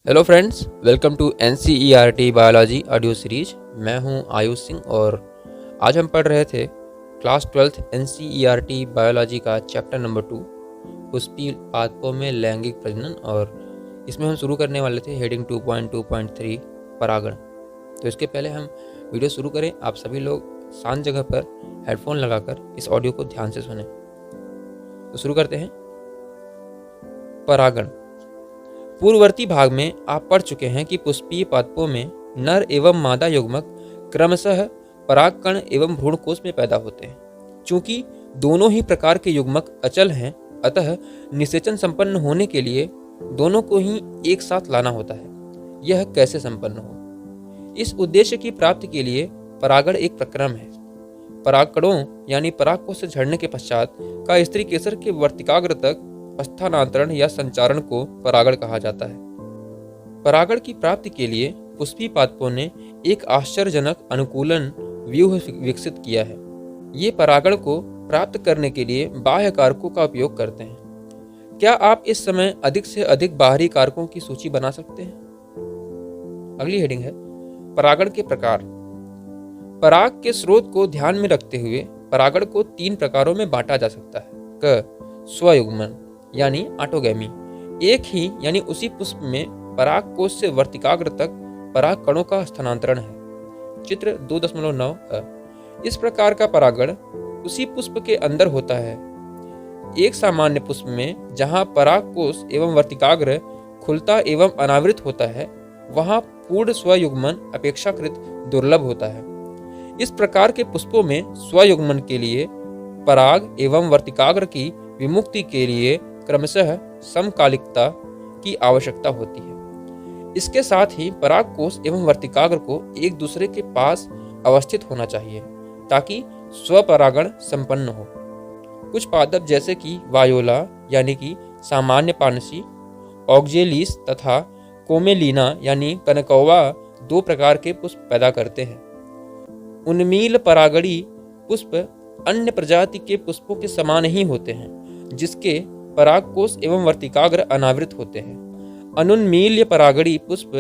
Hello friends, welcome to NCERT biology audio series. मैं हूं आयुष सिंह और आज हम पढ़ रहे थे क्लास 12th NCERT बायोलॉजी का चैप्टर नंबर 2 पुष्पीय पादपों में लैंगिक प्रजनन। और इसमें हम शुरू करने वाले थे हेडिंग 2.2.3 परागण। तो इसके पहले हम वीडियो शुरू करें, आप सभी लोग शांत जगह पर हेडफोन लगाकर इस ऑडियो को ध्यान से सुनें। तो शुरू करते हैं। परागण। पूर्ववर्ती भाग में आप पढ़ चुके हैं कि पुष्पीय पादपों में नर एवं मादा युग्मक क्रमशः परागकण एवं भ्रूणकोश में पैदा होते हैं। चूंकि दोनों ही प्रकार के युग्मक अचल हैं, अतः निषेचन संपन्न होने के लिए दोनों को ही एक साथ लाना होता है। यह कैसे संपन्न हो? इस उद्देश्य की प्राप्ति के लिए परागण एक प्रक्रम है। परागकणों यानी परागकोश से झड़ने के पश्चात का स्त्री केसर के वर्तिकाग्र तक स्थानांतरण या संचारण को परागण कहा जाता है। परागण की प्राप्ति के लिए पुष्पीय पादपों ने एक आश्चर्यजनक अनुकूलन व्यूह विकसित किया है। ये परागण को प्राप्त करने के लिए बाह्य कारकों का उपयोग करते हैं। क्या आप इस समय अधिक से अधिक बाहरी कारकों की सूची बना सकते हैं? अगली हेडिंग है परागण के प्रकार। पराग के स्रोत को ध्यान में रखते हुए परागण को 3 प्रकारों में बांटा जा सकता है। क स्वयुग्मन यानी ऑटोगैमी। एक ही यानी उसी पुष्प में पराग कोश से वर्तिकाग्र तक पराग कणों का स्थानांतरण है। चित्र 2.9 इस प्रकार का परागण उसी पुष्प के अंदर होता है। एक सामान्य पुष्प में जहां पराग कोश एवं वर्तिकाग्र खुलता एवं अनावृत होता है, वहां पूर्ण स्वयुग्मन अपेक्षाकृत दुर्लभ होता है। इस प्रकार के पुष्पों में स्वयुग्मन के लिए पराग एवं वर्तिकाग्र की विमुक्ति के लिए क्रमशः समकालिकता की आवश्यकता होती है। इसके साथ ही पराग कोश एवं वर्तिकाग्र को एक दूसरे के पास अवस्थित होना चाहिए ताकि स्वपरागण संपन्न हो। कुछ पादप जैसे कि वायोला यानी कि सामान्य पानसी, ऑक्जेलिस तथा कोमेलिना यानी कनकौवा 2 प्रकार के पुष्प पैदा करते हैं। उन्मील परागणी पुष्प अन्य प्रजाति के पुष्पों के समान ही होते हैं, जिसके परागकोश एवं वर्तिकाग्र अनावृत होते हैं। अनुन्मील्य परागणी पुष्प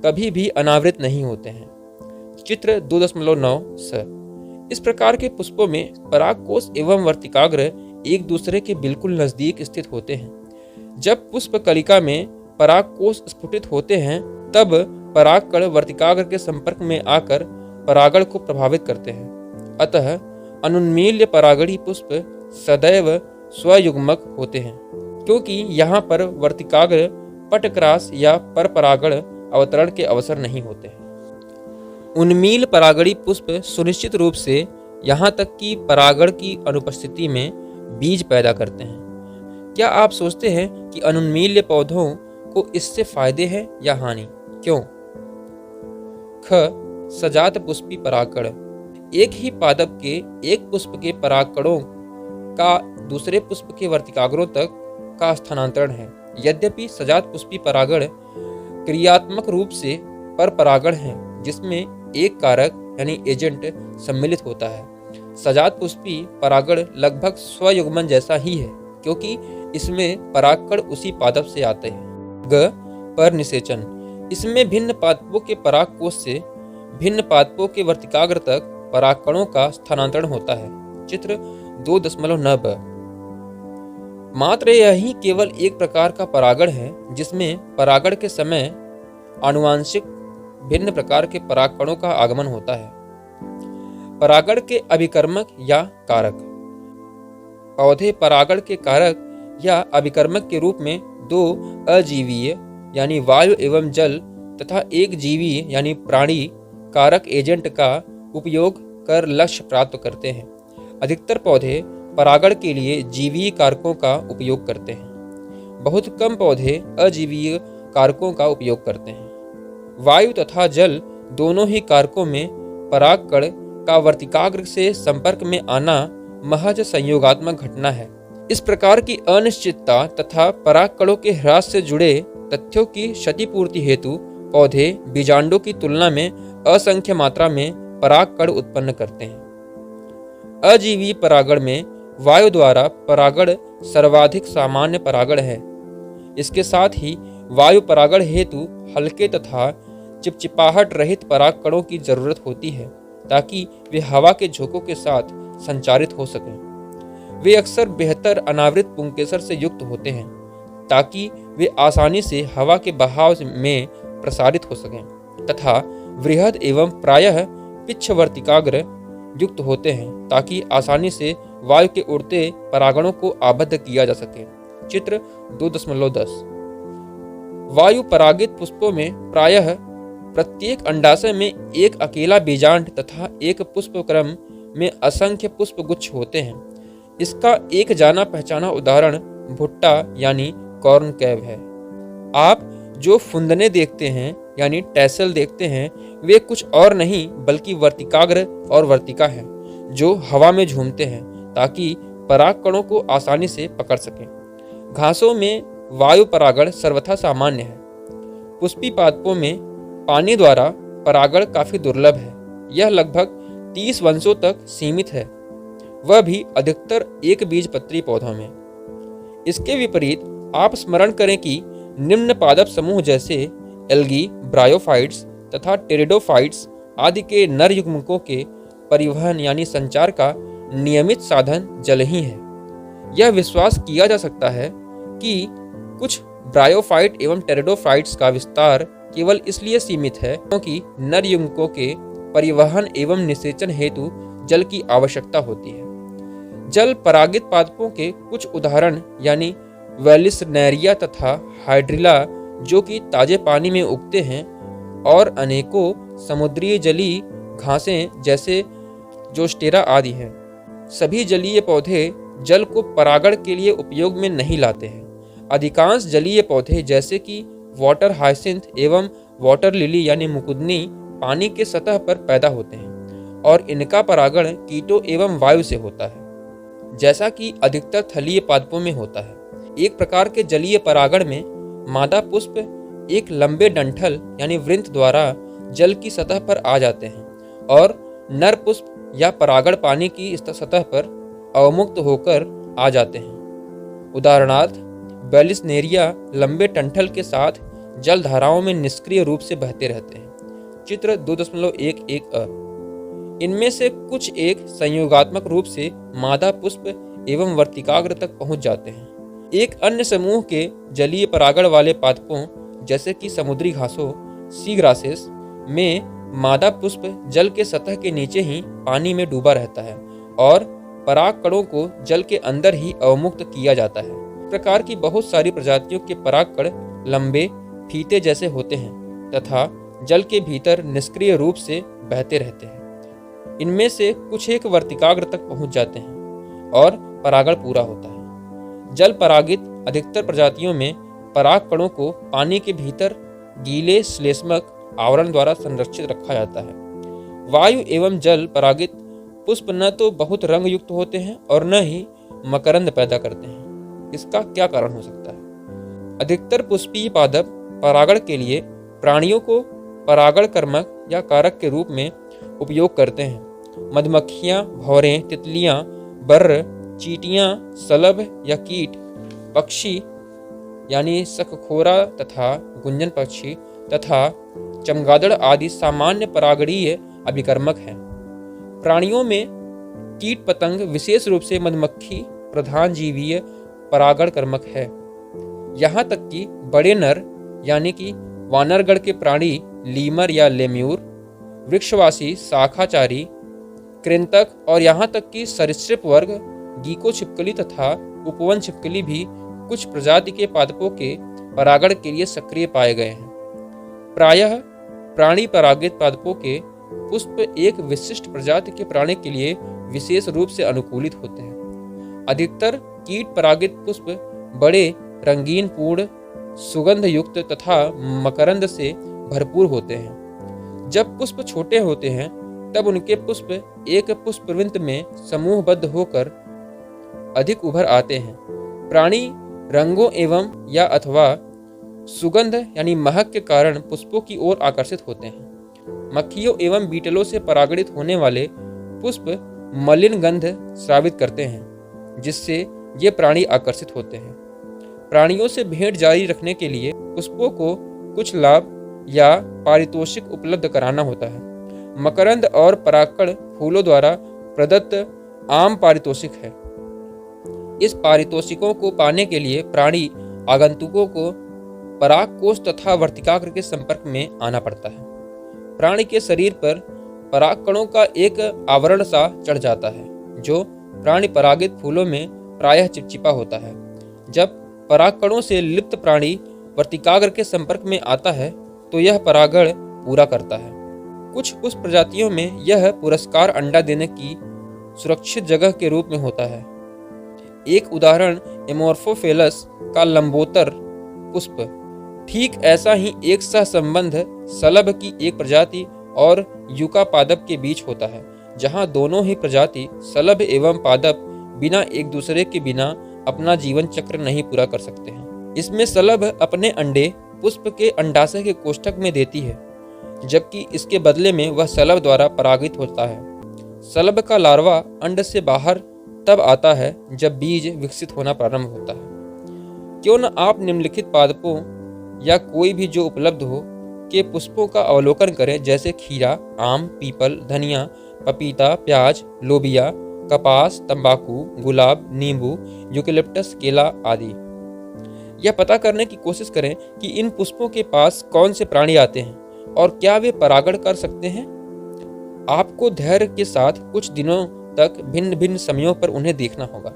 कभी भी अनावृत नहीं होते हैं। चित्र 2.9 इस प्रकार के पुष्पों में परागकोश एवं वर्तिकाग्र एक दूसरे के बिल्कुल नजदीक स्थित होते हैं। जब पुष्प कलिका में परागकोश स्फुटित होते हैं, तब परागकण वर्तिकाग्र के संपर्क में आकर परागण को प्रभावित करते हैं। अतः अनुन्मील्य परागणी पुष्प सदैव स्वयुग्मक होते हैं, क्योंकि यहाँ पर वर्तिकाग्र पटक्रास या परपरागण अवतरण के अवसर नहीं होते हैं। उन्मील परागणी पुष्प सुनिश्चित रूप से यहाँ तक कि परागण की अनुपस्थिति में बीज पैदा करते हैं। क्या आप सोचते हैं कि अनुन्मील्य पौधों को इससे फायदे हैं या हानि? क्यों? ख सजात पुष्पी परागकण। एक ही पादप के एक पुष्प के परागकणों का दूसरे पुष्प के वर्तिकाग्रों तक का स्थानांतरण है। यद्यपि सजात पुष्पी परागण क्रियात्मक रूप से परपरागण है, जिसमें एक कारक यानी एजेंट सम्मिलित होता है। सजात पुष्पी परागण लगभग स्वयुग्मन जैसा ही है, क्योंकि इसमें परागकण उसी पादप से आते हैं। ग पर निषेचन। इसमें भिन्न पादपों के परागकोश से भिन्न पादपों के वर्तिकाग्र तक परागकणों का स्थानांतरण होता है। चित्र 2.9 मात्र यही केवल एक प्रकार का परागण है जिसमें परागण के समय आनुवांशिक भिन्न प्रकार के परागकणों का आगमन होता है। परागण के अभिकर्मक या कारक। पौधे परागण के कारक या अभिकर्मक के रूप में 2 अजीवीय यानी वायु एवं जल तथा एक जीवी यानी प्राणी कारक एजेंट का उपयोग कर लक्ष्य प्राप्त करते हैं। अधिकतर पौधे परागण के लिए जीवीय कारकों का उपयोग करते हैं। बहुत कम पौधे अजीवीय कारकों का उपयोग करते हैं। वायु तथा जल दोनों ही कारकों में परागकण का वर्तिकाग्र से संपर्क में आना महज संयोगात्मक घटना है। इस प्रकार की अनिश्चितता तथा परागकणों के ह्रास से जुड़े तथ्यों की क्षतिपूर्ति हेतु पौधे बीजांडों की तुलना में असंख्य मात्रा में परागकण उत्पन्न करते हैं। अजीवी परागण में वायु द्वारा परागण सर्वाधिक सामान्य परागण है। इसके साथ ही वायु परागण हेतु हल्के तथा चिपचिपाहट रहित परागकणों की जरूरत होती है ताकि वे हवा के झोंकों के साथ संचारित हो सकें। वे अक्सर बेहतर अनावृत पुंकेसर से युक्त होते हैं ताकि वे आसानी से हवा के बहाव में प्रसारित हो सकें तथा वृहद एवं प्रायः पिच्छवर्तिकाग्र युक्त होते हैं ताकि आसानी से वायु के उड़ते परागणों को आबद्ध किया जा सके। चित्र 2.10। वायु परागित पुष्पों में प्रायः प्रत्येक अंडाशय में एक अकेला बीजांड तथा एक पुष्पक्रम में असंख्य पुष्पगुच्छ होते हैं। इसका एक जाना पहचाना उदाहरण भुट्टा यानी कॉर्न कैब है। आप जो फुंदने देखते हैं यानी टैसल देखते हैं वे कुछ और नहीं बल्कि वर्तिकाग्र और वर्तिका हैं जो हवा में झूमते हैं ताकि परागकणों को आसानी से पकड़ सकें। घासों में वायु परागण सर्वथा सामान्य है। पुष्पी पादपों में पानी द्वारा परागण काफी दुर्लभ है। यह लगभग 30 वंशों तक सीमित है, वह भी अधिकतर एक बीजपत्री पौधों में। इसके विपरीत आप स्मरण करें कि निम्न पादप समूह जैसे एल्गी, ब्रायोफाइट्स तथा टेरिडोफाइट्स आदि के नर युग्मकों के परिवहन यानी संचार का नियमित साधन जल ही है। यह विश्वास किया जा सकता है कि कुछ ब्रायोफाइट एवं टेरिडोफाइट्स का विस्तार केवल इसलिए सीमित है क्योंकि नर युग्मकों के परिवहन एवं निषेचन हेतु जल की आवश्यकता होती है। जल परागित पादपों के कुछ उदाहरण यानी वेलिसनेरिया तथा हाइड्रिला जो कि ताजे पानी में उगते हैं और अनेकों समुद्रीय जलीय घासें जैसे जोस्टेरा आदि हैं। सभी जलीय पौधे जल को परागण के लिए उपयोग में नहीं लाते हैं। अधिकांश जलीय पौधे जैसे कि वाटर हाइसिंथ एवं वाटर लिली यानी मुकुंदनी पानी के सतह पर पैदा होते हैं और इनका परागण कीटों एवं वायु से होता है जैसा कि अधिकतर थलीय पादपों में होता है। एक प्रकार के जलीय परागण में मादा पुष्प एक लंबे डंठल यानी वृंत द्वारा जल की सतह पर आ जाते हैं और नर पुष्प या परागण पानी की सतह पर अवमुक्त होकर आ जाते हैं। उदाहरणार्थ वेलिसनेरिया लंबे डंठल के साथ जल धाराओं में निष्क्रिय रूप से बहते रहते हैं। चित्र 2.11 इनमें से कुछ एक संयोगात्मक रूप से मादा पुष्प एवं वर्तिकाग्र तक पहुंच जाते हैं। एक अन्य समूह के जलीय परागण वाले पादपों जैसे कि समुद्री घासों सी ग्रासेस में मादा पुष्प जल के सतह के नीचे ही पानी में डूबा रहता है और पराग कणों को जल के अंदर ही अवमुक्त किया जाता है। प्रकार की बहुत सारी प्रजातियों के पराग कण लंबे फीते जैसे होते हैं तथा जल के भीतर निष्क्रिय रूप से बहते रहते हैं। इनमें से कुछ एक वर्तिकाग्र तक पहुंच जाते हैं और परागण पूरा होता है। जल परागित अधिकतर प्रजातियों में पराग कणों को पानी के भीतर गीले श्लेष्मक आवरण द्वारा संरक्षित रखा जाता है। वायु एवं जल परागित पुष्प न तो बहुत रंग युक्त होते हैं और न ही मकरंद पैदा करते हैं। इसका क्या कारण हो सकता है? अधिकतर पुष्पीय पादप परागण के लिए प्राणियों को परागण कर्मक या कारक के रूप में उपयोग करते हैं। मधुमक्खियां, भौरें, तितलियां, बर्र, चींटियां, सलभ या कीट, पक्षी यानी शंखखोरा तथा गुंजन पक्षी तथा चमगादड़ आदि सामान्य परागणीय अभिकर्मक हैं। प्राणियों में कीट पतंग विशेष रूप से मधुमक्खी प्रधान जीवीय परागण कर्मक है। यहाँ तक कि बड़े नर यानी कि वानरगण के प्राणी लीमर या लेम्यूर, वृक्षवासी शाखाचारी, कृंतक और यहाँ तक कि सरीसृप वर्ग गीको छिपकली तथा उपवन छिपकली भी कुछ प्रजाति के पादपों के परागण के लिए सक्रिय पाए गए हैं। प्रायः प्राणी परागित पादपों के पुष्प एक विशिष्ट प्रजाति के प्राणी के लिए विशेष रूप से अनुकूलित होते हैं। अधिकतर कीट परागित पुष्प बड़े, रंगीन, पूर्ण, सुगंध युक्त तथा मकरंद से भरपूर होते हैं। जब पुष्प छोटे होते हैं तब उनके पुष्प एक पुष्पवृंत में समूहबद्ध होकर अधिक उभर आते हैं। प्राणी रंगों एवं या अथवा सुगंध यानी महक के कारण पुष्पों की ओर आकर्षित होते हैं। मक्खियों एवं बीटलों से परागणित होने वाले पुष्प मलिन गंध स्रावित करते हैं जिससे ये प्राणी आकर्षित होते हैं। प्राणियों से भेंट जारी रखने के लिए पुष्पों को कुछ लाभ या पारितोषिक उपलब्ध कराना होता है। मकरंद और परागकण फूलों द्वारा प्रदत्त आम पारितोषिक है। इस पारितोषिकों को पाने के लिए प्राणी आगंतुकों को परागकोश तथा वर्तिकाग्र के संपर्क में आना पड़ता है। प्राणी के शरीर पर परागकणों का एक आवरण सा चढ़ जाता है जो प्राणी परागित फूलों में प्रायः चिपचिपा होता है। जब परागकणों से लिप्त प्राणी वर्तिकाग्र के संपर्क में आता है तो यह परागण पूरा करता है। कुछ पुष्प प्रजातियों में यह पुरस्कार अंडा देने की सुरक्षित जगह के रूप में होता है। एक उदाहरण एमोर्फोफेलस का लंबोत्तर पुष्प। ठीक ऐसा ही एक सहसंबंध शलभ की एक प्रजाति और यूका पादप के बीच होता है, जहां दोनों ही प्रजाति शलभ एवं पादप बिना एक दूसरे के बिना अपना जीवन चक्र नहीं पूरा कर सकते हैं। इसमें शलभ अपने अंडे पुष्प के अंडाशय के कोष्ठक में देती है, जबकि इसके बदले में वह शलभ द्वारा परागित होता है। शलभ का लार्वा अंड से बाहर तब आता है जब बीज विकसित होना प्रारंभ होता है। क्यों न आप निम्नलिखित पादपों या कोई भी जो उपलब्ध हो के पुष्पों का अवलोकन करें, जैसे खीरा, आम, पीपल, धनिया, पपीता, प्याज, लोबिया, कपास, तंबाकू, गुलाब, नींबू, यूकेलिप्टस, केला आदि। यह पता करने की कोशिश करें कि इन पुष्पों के पास कौन से प्राणी आते हैं और क्या वे परागण कर सकते हैं। आपको धैर्य के साथ कुछ दिनों तक भिन्न भिन्न समयों पर उन्हें देखना होगा।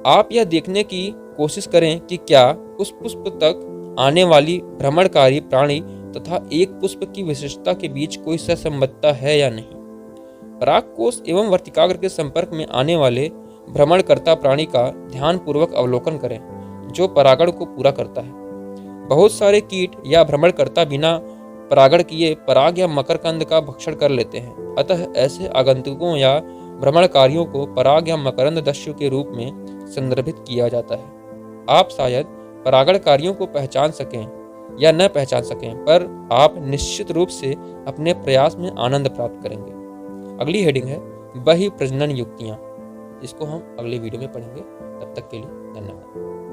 आप यह देखने की कोशिश करें कि क्या उस पुष्प तक आने वाली भ्रमणकारी प्राणी तथा एक पुष्प की विशिष्टता के बीच कोई सहसंबद्धता है या नहीं। परागकोश एवं वर्तिकाग्र के संपर्क में आने वाले भ्रमणकर्ता प्राणी का ध्यानपूर्वक अवलोकन करें जो परागण को पूरा करता है। बहुत सारे कीट या भ्रमणकर्ता बिना परागण किए पराग या मकरकंद का भक्षण कर लेते हैं। अतः ऐसे आगंतुकों या भ्रमणकारियों को पराग या मकरंद दस्यु के रूप में संदर्भित किया जाता है। आप शायद परागणकारियों को पहचान सकें या न पहचान सकें, पर आप निश्चित रूप से अपने प्रयास में आनंद प्राप्त करेंगे। अगली हेडिंग है बहिः प्रजनन युक्तियाँ। इसको हम अगले वीडियो में पढ़ेंगे। तब तक के लिए धन्यवाद।